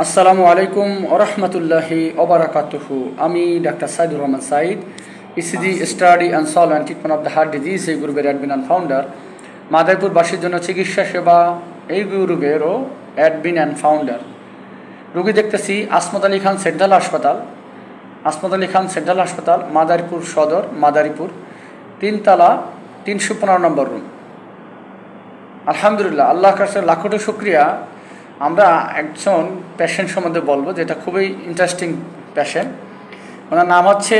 আসসালামু আলাইকুম ওরহমতুল্লাহি ওবারাকাতুহু। আমি ডাক্তার Saidur Rahman Sayeed, ECG study and solve and treatment of the heart disease এই গ্রুপের অ্যাডমিন অ্যান্ড ফাউন্ডার। মাদারীপুরবাসীর জন্য চিকিৎসা সেবা এই গ্রুপেরও অ্যাডমিন অ্যান্ড ফাউন্ডার। রোগী দেখতেছি আসমত আলী খান সেন্ট্রাল হাসপাতাল, মাদারীপুর সদর, মাদারীপুর, 3 তলা 315 নম্বর রুম। আলহামদুলিল্লাহ, আল্লাহর কাছে লাখোটি শুকরিয়া। আমরা একজন পেশেন্ট সম্বন্ধে বলবো, যেটা খুবই ইন্টারেস্টিং পেশেন্ট। ওনার নাম হচ্ছে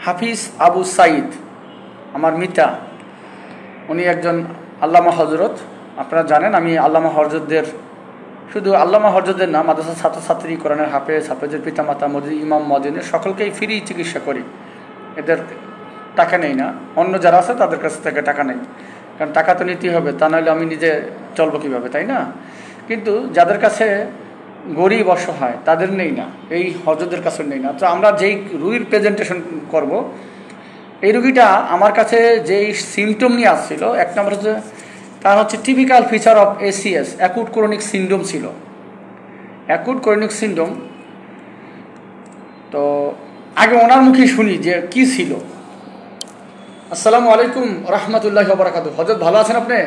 হাফিজ আবু সাইদ, আমার মিতা। উনি একজন আল্লামা হজরত। আপনারা জানেন আমি আল্লামা হজরতদের, শুধু আল্লামা হজরতদের না, মাদ্রাসার ছাত্রছাত্রী, কোরআনের হাফেজের পিতামাতা, ইমাম মদিনের সকলকেই ফ্রি চিকিৎসা করি। এদের টাকা নেই না, অন্য যারা আছে তাদের কাছ থেকে টাকা নেই, কারণ টাকা তো নিতেই হবে, তা নাহলে আমি নিজে চলবো কীভাবে, তাই না? কিন্তু যাদের কাছে গরিব অসহায় তাদের নেই না, এই হজরতদের কাছে নেই না। তো আমরা যেই রুগীর প্রেজেন্টেশন করব, এই রুগীটা আমার কাছে যেই সিমটম নিয়ে আসছিল, এক নম্বর হচ্ছে তার হচ্ছে typical feature of ACS, acute chronic syndrome ছিল। Acute chronic syndrome. তো আগে ওনার মুখে শুনি যে কি ছিল। আসসালামু আলাইকুম রহমতুল্লাহি ওয়া বারাকাতুহু। হযরত ভালো আছেন আপনি?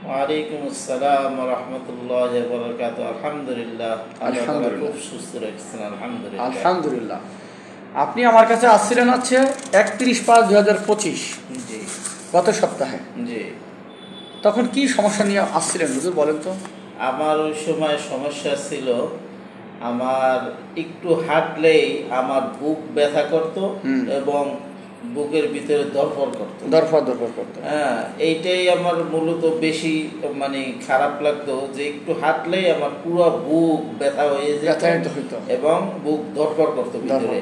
ওয়ালাইকুম আসসালাম ওয়া রাহমাতুল্লাহি ওয়া বারাকাতুহু। আলহামদুলিল্লাহ, আল্লাহ খুব সুস্থ রাখছেন। আলহামদুলিল্লাহ, আলহামদুলিল্লাহ। আপনি আমার কাছে আসছিলেন হচ্ছে 31/5/2025, জি, গত সপ্তাহে। জি। তখন কি সমস্যা নিয়ে আসছিলেন হুজুর, বলেন তো? আমার ওই সময় সমস্যা ছিল, আমার একটু হাঁটলেই আমার বুক ব্যথা করত এবং বুকের ভিতরে দরপর করতো। হ্যাঁ, এইটাই আমার মূলত বেশি খারাপ লাগতো, যে একটু হাঁটলেই আমার পুরো বুক ব্যথা হয়ে যেত এবং বুক দরপর করতো ভিতরে।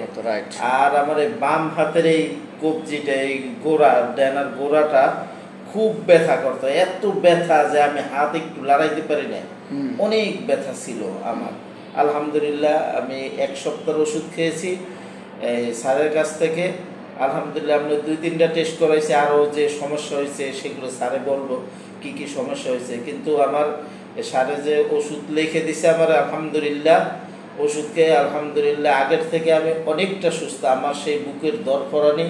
আর আমার এই বাম হাতের এই কবজিটা, এই গোড়া, ডানার গোড়াটা খুব ব্যথা করতো, এত ব্যথা যে আমি হাত একটু লড়াইতে পারি না, অনেক ব্যথা ছিল আমার। আলহামদুলিল্লাহ, আমি 1 সপ্তাহের ওষুধ খেয়েছি স্যারের কাছ থেকে। আলহামদুলিল্লাহ, আমরা 2-3টা টেস্ট করাইছি, আরও যে সমস্যা হয়েছে সেগুলো স্যারে বলবো কি কি সমস্যা হয়েছে। কিন্তু আমার স্যারে যে ওষুধ লিখে দিছে আমার, আলহামদুলিল্লাহ ওষুধ খেয়ে আলহামদুলিল্লাহ আগের থেকে আমি অনেকটা সুস্থ। আমার সেই বুকের দরপরানি,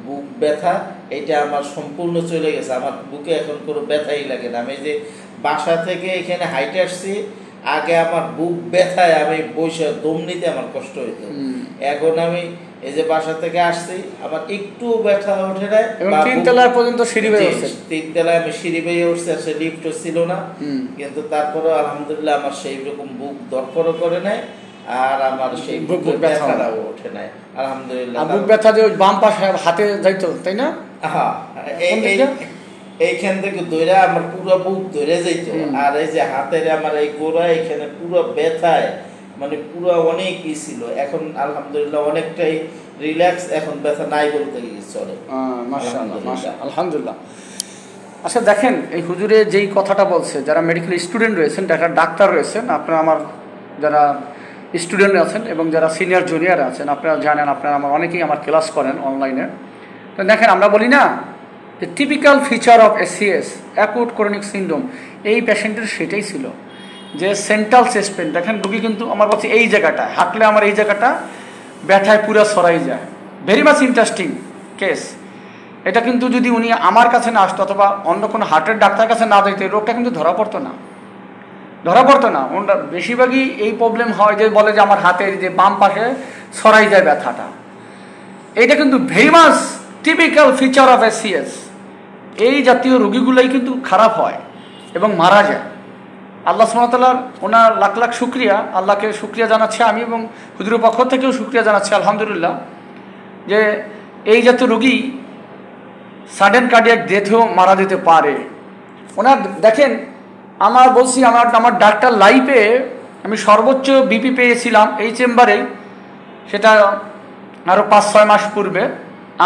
বুক ব্যথা, এটা আমার সম্পূর্ণ চলে গেছে। আমার বুকে এখন কোনো ব্যথাই লাগে না। আমি যে বাসা থেকে এখানে হাইটে আসছি, আগে আমার বুক ব্যথায় আমি বসে দম নিতে আমার কষ্ট হইতো। এখন আমি এই যে বাসা থেকে আসছি, আমার একটু ব্যথা ওঠে না। 3 তলা পর্যন্ত সিঁড়ি বেয়ে উঠছে। 3 তলায় আমি সিঁড়ি বেয়ে উঠছি, সে লিফটও ছিল না। কিন্তু তারপরে আলহামদুলিল্লাহ আমার সেই রকম বুক দরপরও করে নাই, আর আমার সেই বুক ব্যথাটাও ওঠে নাই। আলহামদুলিল্লাহ। বুক ব্যথা যে বাম পাশে হাতে যাইতো, তাই না? হ্যাঁ, এইখান থেকে ধরে আমার পুরো বুক ধরে যাইত। আর এই যে হাতের আমার এই গোড়া, এখানে পুরো ব্যথায় পুরো অনেকই ছিল। এখন আলহামদুলিল্লাহ অনেকটাই রিল্যাক্স, এখন ব্যথা নাই বলতে চলে। মাশাআল্লাহ, আলহামদুলিল্লাহ। আচ্ছা দেখেন, এই হুজুরে যেই কথাটা বলছে, যারা মেডিকেল স্টুডেন্ট রয়েছেন, যারা ডাক্তার রয়েছেন, আপনারা আমার যারা স্টুডেন্ট আছেন এবং যারা সিনিয়র জুনিয়র আছেন, আপনারা জানেন, আপনারা আমার অনেকেই আমার ক্লাস করেন অনলাইনে। তো দেখেন, আমরা বলি না যে typical feature of ACS, acute chronic syndrome, এই পেশেন্টের সেটাই ছিল, যে সেন্ট্রাল চেস্ট পেন। দেখেন রুগী কিন্তু আমার কাছে এই জায়গাটা হাঁটলে আমার এই জায়গাটা ব্যথায় পুরো সরাই যায়। ভেরি মাচ ইন্টারেস্টিং কেস এটা। কিন্তু যদি উনি আমার কাছে না আসতো অথবা অন্য কোনো হার্টের ডাক্তার কাছে না যেত, এই রোগটা কিন্তু ধরা পড়তো না। ওনারা বেশিরভাগই এই প্রবলেম হয় যে বলে যে আমার হাতের যে বাম পাশে সরাই যায় ব্যথাটা। এইটা কিন্তু very much typical feature of ACS. এই জাতীয় রোগীগুলোই কিন্তু খারাপ হয় এবং মারা যায়। আল্লাহ সুবহানাহু ওয়া তাআলার ওনার লাখ লাখ শুকরিয়া, আল্লাহকে শুকরিয়া জানাচ্ছি আমি, এবং হুজুরের পক্ষ থেকেও শুকরিয়া জানাচ্ছি আলহামদুলিল্লাহ, যে এই জাতীয় রোগী সাডেন কার্ডিয়াক ডেথেও মারা যেতে পারে। ওনার দেখেন, আমার ডাক্তার লাইফে আমি সর্বোচ্চ বিপি পেয়েছিলাম এই চেম্বারে, সেটা আরও 5-6 মাস পূর্বে।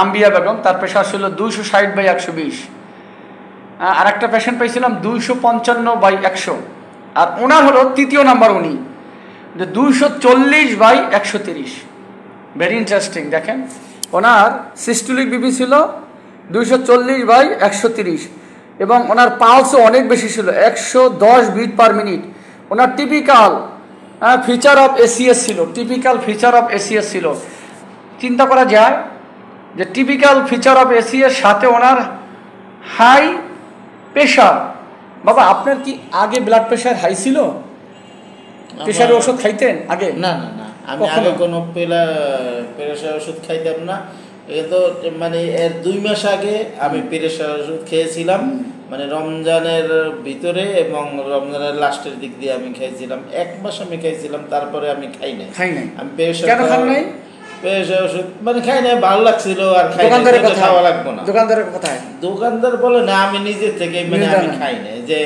আম্বিয়া বেগম, তার প্রেশার ছিল 260/120। আর একটা পেশেন্ট পেয়েছিলাম 255/100। আর ওনার হলো 3য় নাম্বার, উনি যে 240/130। Very interesting. দেখেন, ওনার সিস্টোলিক বিপি ছিল 240/130 এবং ওনার পালসও অনেক বেশি ছিল, 110 বিট পার মিনিট। ওনার টিপিক্যাল ফিচার অফ এসিএস ছিল, টিপিক্যাল ফিচার অফ এসিএস ছিল। চিন্তা করা যায় যে টিপিক্যাল ফিচার অফ এসিএস সাথে ওনার হাই প্রেশার। বাবা আপনার কি আগে ব্লাড প্রেশার হাই ছিল? প্রেশারের ওষুধ খাইতেন আগে? না না না, আমি আগে কোনো প্রেশার ওষুধ খাইতাম না। তো মানে এর 2 মাস আগে আমি প্রেশার ওষুধ খেয়েছিলাম, মানে রমজানের ভিতরে এবং রমজানের লাস্টের দিক দিয়ে আমি খাইছিলাম। 1 মাস আমি খাইছিলাম, তারপরে আমি খাই নাই। আমি প্রেশার কেন খান নাই? প্রেশার ওষুধ মানে খাই নাই, ভালো লাগছিল আর খাই নাই, খাওয়া লাগবে না। দোকানদারের কথায় দোকানদার বলে না, আমি নিজে থেকে মানে আমি খাই নাই, যে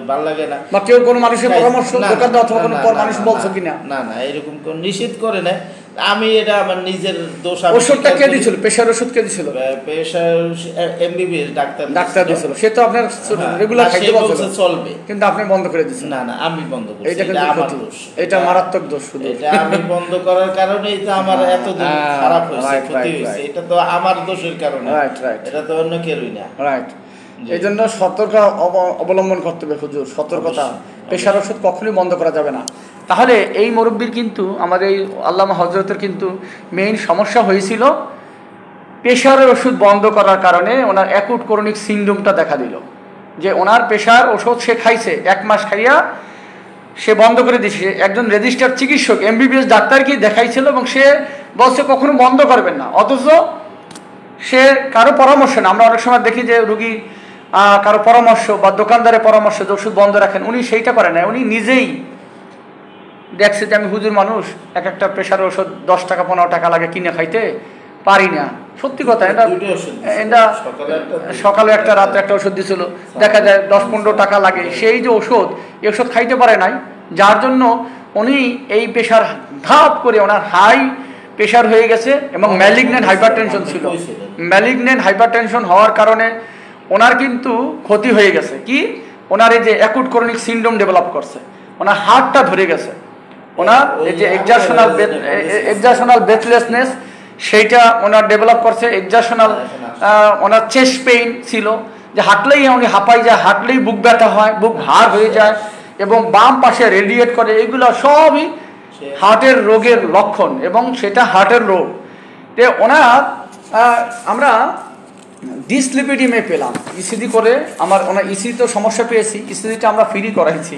ভালো লাগে না। বা কেউ কোনো মানুষের পরামর্শ দোকানদার অথবা কোনো মানুষ বলছো কিনা? না না, এরকম কোন নিষেধ করে না। আমি এটা আমার নিজের দোষ। ওষুধটা কে দিছিল? প্রেশার ওষুধ কে দিছিল? প্রেশার এমবিবিএস ডাক্তার দিছিল। সে তো আপনার রেগুলার খাইতে বলছে চলবে, কিন্তু আপনি বন্ধ করে দিয়েছেন। না না, আমি বন্ধ করেছি। এটা কিন্তু আমার দোষ, এটা মারাত্মক দোষ। শুধু এটা আমি বন্ধ করার কারণেই তো আমার এত খারাপ হয়েছে, ক্ষতি হয়েছে। এটা তো আমার দোষের কারণে, এটা তো অন্য কেউই না। রাইট। এই জন্য সতর্কতা অবলম্বন করতে হবে হুজুর, সতর্কতা। প্রেশার ওষুধ কখনোই বন্ধ করা যাবে না। তাহলে এই মুরব্বীর কিন্তু আমাদের এই আল্লামা হযরতের কিন্তু মেইন সমস্যা হয়েছিল প্রেশারের ওষুধ বন্ধ করার কারণে ওনার অ্যাকুট ক্রনিক সিনড্রোমটা দেখা দিল। যে ওনার প্রেশার ওষুধ সে খাইছে, 1 মাস খাইয়া সে বন্ধ করে দিয়েছে। একজন রেজিস্টার্ড চিকিৎসক এমবিবিএস ডাক্তারকে দেখাইছিল এবং সে বলছে কখনো বন্ধ করবেন না, অথচ সে কারো পরামর্শ না। আমরা অনেক সময় দেখি যে রুগী কারো পরামর্শ বা দোকানদারের পরামর্শ যে ওষুধ বন্ধ রাখেন, উনি সেইটা করেন না। উনি নিজেই দেখছে যে আমি হুজুর মানুষ, একটা প্রেশার ওষুধ 10 টাকা 15 টাকা লাগে, কিনে খাইতে পারি না। সত্যি কথা, এটা সকালে একটা রাত্রে একটা ওষুধ দিছিল, দেখা যায় 10-15 টাকা লাগে। সেই যে ওষুধ, এই ওষুধ খাইতে পারে নাই, যার জন্য উনি এই প্রেশার ধাপ করে ওনার হাই প্রেশার হয়ে গেছে এবং ম্যালিগন্যান্ট হাইপারটেনশন ছিল। ম্যালিগন্যান্ট হাইপারটেনশন হওয়ার কারণে ওনার কিন্তু ক্ষতি হয়ে গেছে। কি? ওনার এই যে অ্যাকুট ক্রনিক সিনড্রোম ডেভেলপ করছে, ওনার হার্টটা ধরে গেছে। ওনার এই যে এক্সারশনাল ব্রেথলেসনেস সেইটা ওনার ডেভেলপ করছে। ওনার চেস্ট পেইন ছিল, যে হাঁটলেই উনি হাঁপাই যায়, হাঁটলেই বুক ব্যথা হয়, বুক ভার হয়ে যায় এবং বাম পাশে রেডিয়েট করে। এগুলো সবই হার্টের রোগের লক্ষণ এবং সেটা হার্টের রোগ। তো ওনার আমরা ডিসলিপিডিমে পেলাম ইসিজি করে। ওনার ইসিজি তো সমস্যা পেয়েছি, ইসিজিটা আমরা ফ্রি করাইছি।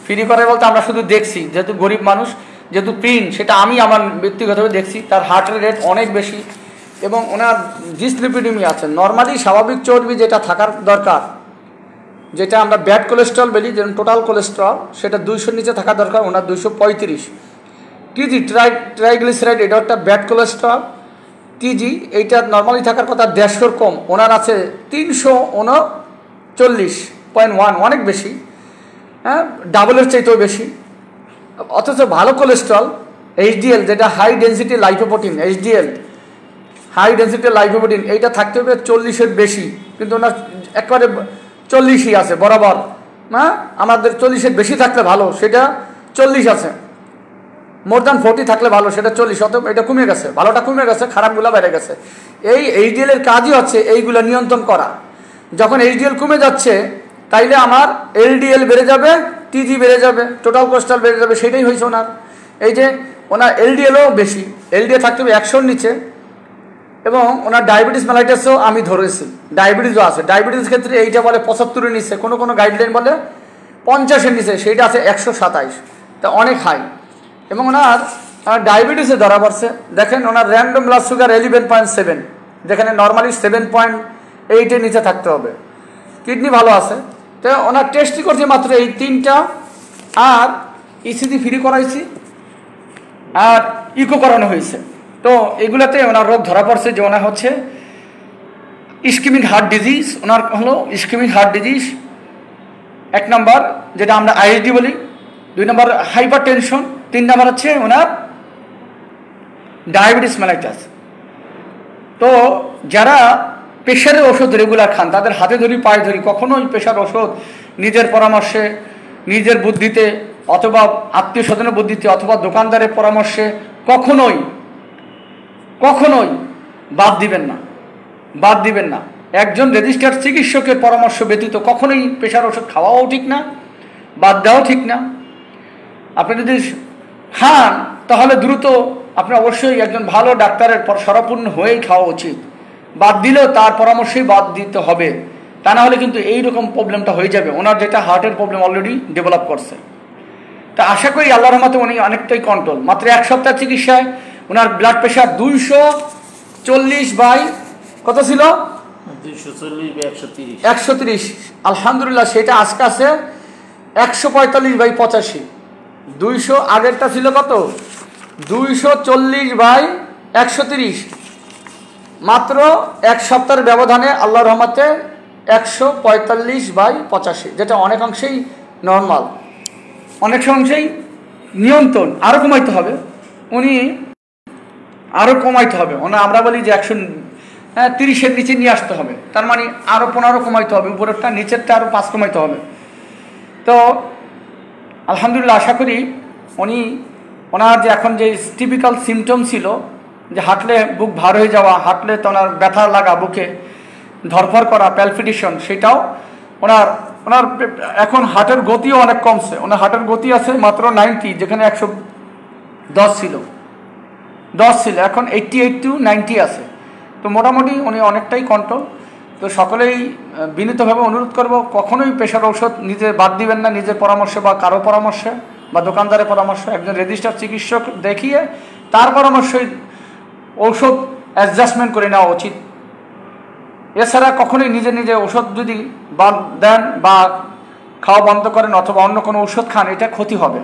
ফ্রি করাই বলতে আমরা শুধু দেখছি, যেহেতু গরিব মানুষ, যেহেতু প্রিন্ট, সেটা আমি আমার ব্যক্তিগতভাবে দেখছি, তার হার্টের রেট অনেক বেশি এবং ওনার ডিসলিপিডিমি আছে। নর্মালি স্বাভাবিক চর্বি যেটা থাকার দরকার, যেটা আমরা ব্যাড কোলেস্ট্রল বলি, যেমন টোটাল কোলেস্ট্রল, সেটা 200 নিচে থাকা দরকার, ওনার 235 টিজি। ট্রাইগ্লিসারাইড এটা একটা ব্যাড কোলেস্ট্রল। টিজি এইটা নর্মালি থাকার কথা 150 কম, ওনার আছে 339.1, অনেক বেশি, হ্যাঁ, ডাবলের চাইতেও বেশি। অথচ ভালো কোলেস্ট্রল এইচডিএল, যেটা high density lipoprotein, HDL high density lipoprotein, এইটা থাকতে হবে 40-এর বেশি, কিন্তু ওনার একবারে 40ই আছে বরাবর। হ্যাঁ, আমাদের 40-এর বেশি থাকলে ভালো, সেটা 40 আছে। মোর দ্যান 40 থাকলে ভালো, সেটা 40। অত এটা কমে গেছে, ভালোটা কমে গেছে, খারাপগুলো বেড়ে গেছে। এই এইচডিএল এর কাজই হচ্ছে এইগুলো নিয়ন্ত্রণ করা। যখন এইচডিএল কমে যাচ্ছে, তাইলে আমার এলডিএল বেড়ে যাবে, টিজি বেড়ে যাবে, টোটাল কোলেস্ট্রল বেড়ে যাবে। সেটাই হয়েছে ওনার। এই যে ওনার এলডিএলও বেশি, এলডিএল থাকতে হবে 100-র নিচে। এবং ওনার ডায়াবেটিস মেলাইটাসও আমি ধরেছি, ডায়াবেটিসও আছে। ডায়াবেটিস ক্ষেত্রে এইটা বলে 75-এর নিচে, কোনো কোনো গাইডলাইন বলে 50-এর নিচে, সেইটা আছে 127, তা অনেক হাই। এবং ওনার ডায়াবেটিসে ধরা পড়ছে। দেখেন ওনার র্যান্ডম ব্লাড সুগার 11.7, যেখানে নর্মালি 7.8-এর নিচে থাকতে হবে। কিডনি ভালো আছে। তো ওনার টেস্টই করছি মাত্র এই 3টা, আর ইসিজি ফ্রি করাইছি, আর ইকো করানো হয়েছে। তো এগুলাতে ওনার রোগ ধরা পড়ছে যে ওনার হচ্ছে ইসকেমিক হার্ট ডিজিজ। ওনার হলো ইসকেমিক হার্ট ডিজিজ 1 নম্বর, যেটা আমরা আইএসডি বলি। 2 নম্বর হাইপার টেনশন। 3 নম্বর হচ্ছে ওনার ডায়াবেটিস মেলাইটাস। তো যারা প্রেশারের ওষুধ রেগুলার খান, তাদের হাতে ধরি পায়ে ধরি, কখনোই প্রেশার ওষুধ নিজের পরামর্শে, নিজের বুদ্ধিতে, অথবা আত্মীয় স্বজনের বুদ্ধিতে, অথবা দোকানদারের পরামর্শে কখনোই বাদ দিবেন না। একজন রেজিস্টার্ড চিকিৎসকের পরামর্শ ব্যতীত কখনোই প্রেশার ওষুধ খাওয়াও ঠিক না, বাদ দেওয়াও ঠিক না। আপনি যদি খান তাহলে দ্রুত আপনি অবশ্যই একজন ভালো ডাক্তারের শরণাপন্ন হয়েই খাওয়া উচিত। বাদ দিলেও তার পরামর্শেই বাদ দিতে হবে, তা না হলে কিন্তু এইরকম প্রবলেমটা হয়ে যাবে। ওনার যেটা হার্টের প্রবলেম অলরেডি ডেভেলপ করছে। তা আশা করি আল্লাহর রহমতে উনি অনেকটাই কন্ট্রোল। মাত্র 1 সপ্তাহ চিকিৎসায় ওনার ব্লাড প্রেশার 240 বাই কত ছিল, 130। আলহামদুলিল্লাহ সেটা আজকে আছে 145 বাই 85। 200 আগেরটা ছিল কত, 240 বাই 130। মাত্র 1 সপ্তাহের ব্যবধানে আল্লাহর রহমতে 145 বাই 85, যেটা অনেকাংশেই নর্মাল, অনেক অংশেই নিয়ন্ত্রণ। আরও কমাইতে হবে, উনি আরও কমাইতে হবে। আমরা বলি যে 130-এর নিচে নিয়ে আসতে হবে, তার মানে আরও 15 কমাইতে হবে, উপরেরটা নিচেরটা আরও 5 কমাইতে হবে। তো আলহামদুলিল্লাহ আশা করি ওনার যে এখন যে টিপিক্যাল সিমটম ছিল, যে হাঁটলে বুক ভার হয়ে যাওয়া, হাঁটলে তো ওনার ব্যথা লাগা, বুকে ধরফর করা, প্যালপিটেশন, সেটাও ওনার এখন হার্টের গতিও অনেক কমছে। ওনার হার্টের গতি আছে মাত্র 90, যেখানে 110 ছিল, এখন 88 to 90 আছে। তো মোটামুটি উনি অনেকটাই কন্ট্রোল। তো সকলেই বিনীতভাবে অনুরোধ করব, কখনোই প্রেশার ঔষধ নিজে বাদ দিবেন না, নিজের পরামর্শে বা কারো পরামর্শে বা দোকানদারের পরামর্শ, একজন রেজিস্টার্ড চিকিৎসক দেখিয়ে তার পরামর্শই ঔষধ অ্যাডজাস্টমেন্ট করে নেওয়া উচিত। এছাড়া কখনোই নিজে ঔষধ যদি বাদ দেন বা খাওয়া বন্ধ করেন অথবা অন্য কোনো ঔষধ খান, এটা ক্ষতি হবে।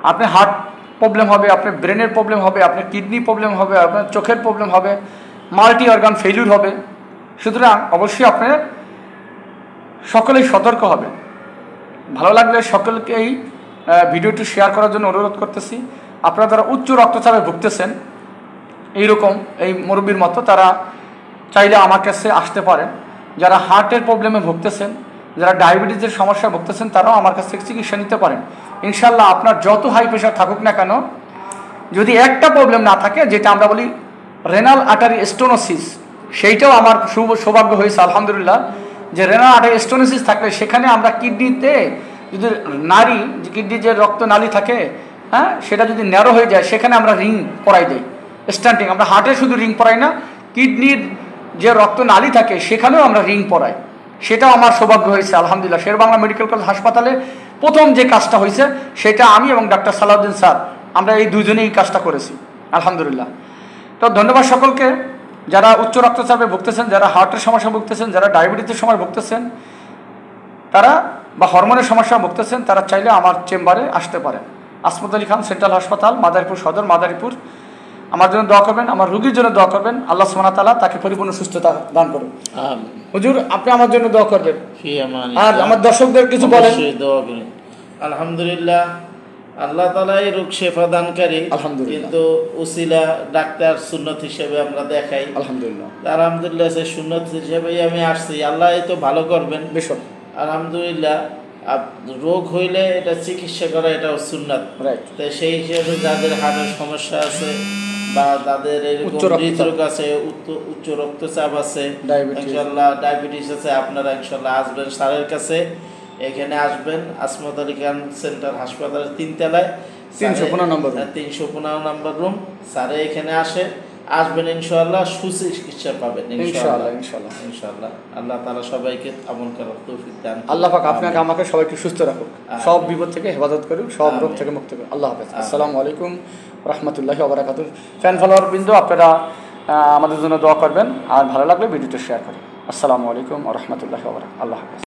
আপনার হার্ট প্রবলেম হবে, আপনার ব্রেনের প্রবলেম হবে, আপনার কিডনি প্রবলেম হবে, আপনার চোখের প্রবলেম হবে, মাল্টি অর্গান ফেলিউর হবে। সুতরাং অবশ্যই আপনার সকলেই সতর্ক হবে। ভালো লাগলে সকলকেই ভিডিওটি শেয়ার করার জন্য অনুরোধ করতেছি। আপনারা যারা উচ্চ রক্তচাপে ভুগতেছেন এইরকম এই মুরব্বির মতো, তারা চাইলে আমার কাছে আসতে পারেন। যারা হার্টের প্রবলেমে ভুগতেছেন, যারা ডায়াবেটিসের সমস্যা ভুগতেছেন, তারাও আমার কাছ থেকে চিকিৎসা নিতে পারেন। ইনশাল্লাহ আপনার যত হাই প্রেশার থাকুক না কেন, যদি একটা প্রবলেম না থাকে, যেটা আমরা বলি রেনাল আর্টারি স্টোনোসিস, সেইটাও আমার সৌভাগ্য হয়েছে আলহামদুলিল্লাহ, যে রেনাল আর্টারি স্টোনোসিস থাকলে সেখানে আমরা কিডনিতে যদি কিডনির যে রক্ত নালী থাকে, হ্যাঁ, সেটা যদি ন্যারো হয়ে যায়, সেখানে আমরা রিং পরাই দিই, স্ট্যান্টিং। আমরা হার্টে শুধু রিং পরাই না, কিডনির যে রক্ত নালী থাকে সেখানেও আমরা রিং পরাই। সেটাও আমার সৌভাগ্য হয়েছে আলহামদুলিল্লাহ। শেরেবাংলা মেডিকেল কলেজ হাসপাতালে প্রথম যে কাজটা হয়েছে, সেটা আমি এবং ডাক্তার সালাউদ্দিন স্যার, আমরা এই দুজনেই কাজটা করেছি আলহামদুলিল্লাহ। তো ধন্যবাদ সকলকে, যারা উচ্চ রক্তচাপে ভুগতেছেন, যারা হার্টের সমস্যা ভুগতেছেন, যারা ডায়াবেটিসের সময় ভুগতেছেন, তারা বা হরমোনের সমস্যা ভুগতেছেন, তারা চাইলে আমার চেম্বারে আসতে পারেন। আসমত আলী খান সেন্ট্রাল হাসপাতাল, মাদারীপুর সদর, মাদারীপুর। আমার জন্য দোয়া করবেন, আমার রোগীর জন্য দোয়া করবেন। আল্লাহ সুবহানাহু ওয়া তাআলা তাকে পরিপূর্ণ সুস্থতা দান করুন। হুজুর, আপনি আমার জন্য দোয়া করবেন আর আমার দর্শকদের কিছু বলেন। আলহামদুলিল্লাহ, আল্লাহ তাআলা এই রোগ শেফা দানকারী, কিন্তু উসিলা ডাক্তার সুন্নত হিসেবে আমরা দেখাই আলহামদুলিল্লাহ। আলহামদুলিল্লাহ সেই সুন্নত হিসেবেই আমি আসছি। আল্লাহ এই তো ভালো করবেন বেশক আলহামদুলিল্লাহ। রোগ হইলে এটা চিকিৎসা করা, এটাও সুন্নাত। তো সেই হিসেবে যাদের হার্টের সমস্যা আছে বা যাদের এরকম হৃদরোগ আছে, উচ্চ রক্তচাপ আছে, ইনশাআল্লাহ ডায়াবেটিস আছে, আপনারা ইনশাআল্লাহ আসবেন স্যারের কাছে। এখানে আসবেন আসমত আলী খান সেন্টার হাসপাতালের 3 তলায় 315 নম্বর রুম। স্যারে এখানে আসবেন ইনশাআল্লাহ, সুচিকিৎসা পাবেন ইনশাআল্লাহ। আল্লাহ তাআলা সবাইকে আমল করার তৌফিক দান। আল্লাহ পাক আপনাকে আমাকে সবাইকে সুস্থ রাখুক, সব বিপদ থেকে হেফাজত করুক, সব রোগ থেকে মুক্ত করুক। আল্লাহ হাফেজ। আসসালামু আলাইকুম রাহমাতুল্লাহি ওয়া বারাকাতুহু। ফ্যান ফলোয়ার বৃন্দ, আপনারা আমাদের জন্য দোয়া করবেন আর ভালো লাগলে ভিডিওটা শেয়ার করুন। আসসালামু আলাইকুম ওয়া রাহমাতুল্লাহি ওয়া বারাকাতুহু। আল্লাহ হাফেজ।